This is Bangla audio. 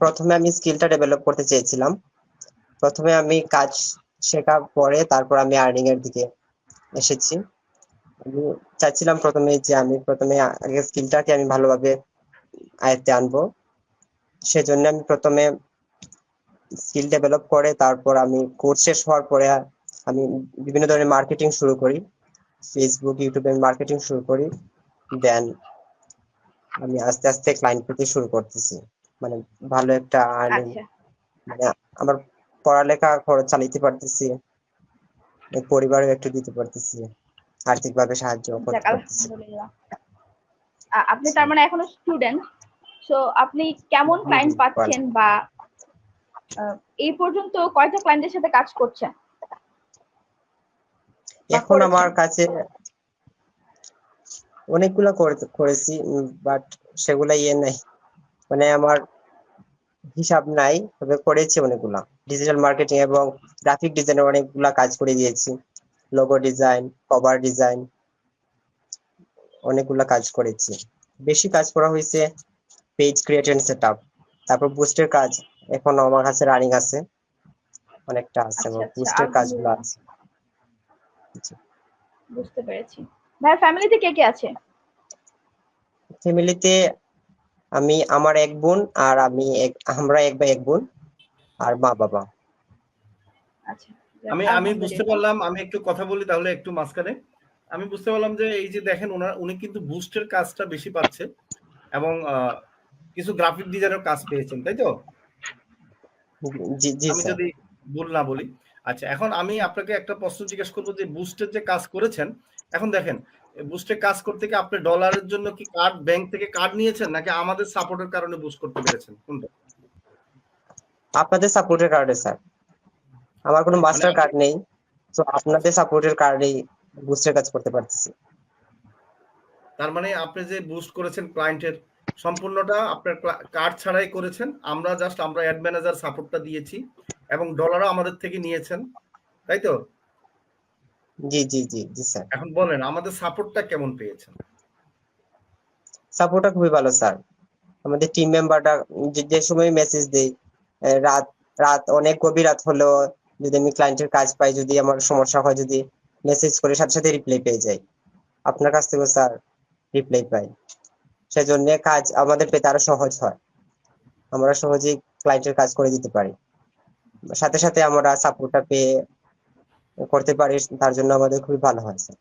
প্রথমে আমি স্কিলটা ডেভেলপ করতে চেয়েছিলাম। প্রথমে আমি কাজ শেখার পরে তারপর আমি আর্নিং এর দিকে এসেছি। আমি চাচ্ছিলাম প্রথমে আগে স্কিলটাকে আমি ভালোভাবে আয়ত্তে আনবো। সেজন্য আমি প্রথমে স্কিল ডেভেলপ করে তারপর আমি কোর্স শেষ হওয়ার পরে আমি বিভিন্ন ধরনের মার্কেটিং শুরু করি। ফেসবুক, ইউটিউবে মার্কেটিং শুরু করি। দেন আমি আস্তে আস্তে ক্লায়েন্ট পেতে শুরু করতেছি। মানে ভালো একটা আর্নিং, আচ্ছা মানে আমার পড়ালেখা খরচ চালাইতে পারতেছি, পরিবারেও একটু দিতে পারতেছি, আর্থিকভাবে সাহায্য যাক, করতে পারতেছি। আলহামদুলিল্লাহ। আপনি তার মানে এখনো স্টুডেন্ট, সো আপনি কেমন জি জি ক্লায়েন্ট পাচ্ছেন, বা আহ, এই পর্যন্ত কয়টা ক্লায়েন্টের সাথে কাজ করছেন বা এখন আমার করেছেন? কাছে অনেকগুলো করেছি, বাট সেগুলা নাই, মানে আমার হিসাব নাই, তবে করেছি অনেকগুলা। ডিজিটাল মার্কেটিং এবং গ্রাফিক ডিজাইনের অনেকগুলা কাজ করে দিয়েছি। লোগো ডিজাইন, কভার ডিজাইন, অনেকগুলা কাজ করেছি। বেশি কাজ করা হয়েছে পেজ ক্রিয়েট এন্ড সেটআপ, তারপর বুস্টের কাজ এখন আমার কাছে রানিং আছে, অনেকটা আছে আচ্ছা আমার আচ্ছা, বুস্টের কাজগুলো আলহামদুলিল্লাহ, আছে। জি। বুঝতে পেরেছি। ভাই, ফ্যামিলিতে কে কে আছে? ফ্যামিলিতে আমার এক বোন আর আমরা এক ভাই এক বোন আর মা বাবা। আচ্ছা, যাক, আমি বুঝতে আলহামদুলিল্লাহ। পারলাম, আমি একটু কথা বলি তাহলে একটু মাঝখানে। আমি বুঝতে পারলাম যে এই যে দেখেন উনি কিন্তু বুস্টের কাজটা বেশি পাচ্ছে এবং কিছু গ্রাফিক ডিজাইনের কাজ পেয়েছেন, তাই তো? জি জি আমি স্যার। যদি ভুল না বলি। আচ্ছা, এখন আমি আপনাকে একটা প্রশ্ন জিজ্ঞেস করবো যে বুস্টের যে কাজ করেছেন, এখন দেখেন বুস্টের কাজ করতে কি আপনি ডলারের জন্য কি কার্ড, ব্যাংক থেকে কার্ড নিয়েছেন, নাকি আমাদের সাপোর্টের কারণে বুস্ট করতে পেরেছেন, কোনটা? আপনাদের সাপোর্টের কার্ডে স্যার, আমার কোনো মানে মাস্টার আপনি, কার্ড নেই, তো আচ্ছা, আপনাদের সাপোর্টের কার্ডেই বুস্টের কাজ করতে পারতেছি। তার মানে আপনি যে বুস্ট করেছেন ক্লায়েন্টের সম্পূর্ণটা আপনার কার্ড ছাড়াই করেছেন। আমরা অ্যাড ম্যানেজার সাপোর্টটা দিয়েছি এবং ডলারও আমাদের থেকে নিয়েছেন, তাই তো? জি জি জি জি স্যার। এখন বলেন আমাদের সাপোর্টটা কেমন পেয়েছেন? সাপোর্টটা খুবই ভালো স্যার। আমাদের টিম মেম্বাররা যে যে সময় মেসেজ দেই, রাত রাত অনেক গভীর রাত হলেও যদি আমি ক্লায়েন্টের কাজ পাই, যদি আমার সমস্যা হয়, যদি মেসেজ করে সাথে সাথে রিপ্লাই পেয়ে যাই। আপনার কাছ থেকেও স্যার রিপ্লাই পাই, সেজন্য কাজ আমাদের পেতে আরো সহজ হয়। আমরা সহজেই ক্লায়েন্টের কাজ করে দিতে পারি, সাথে সাথে আমরা সাপোর্টটা পেয়ে করতে পারি, তার জন্য আমাদের খুবই ভালো হয় স্যার।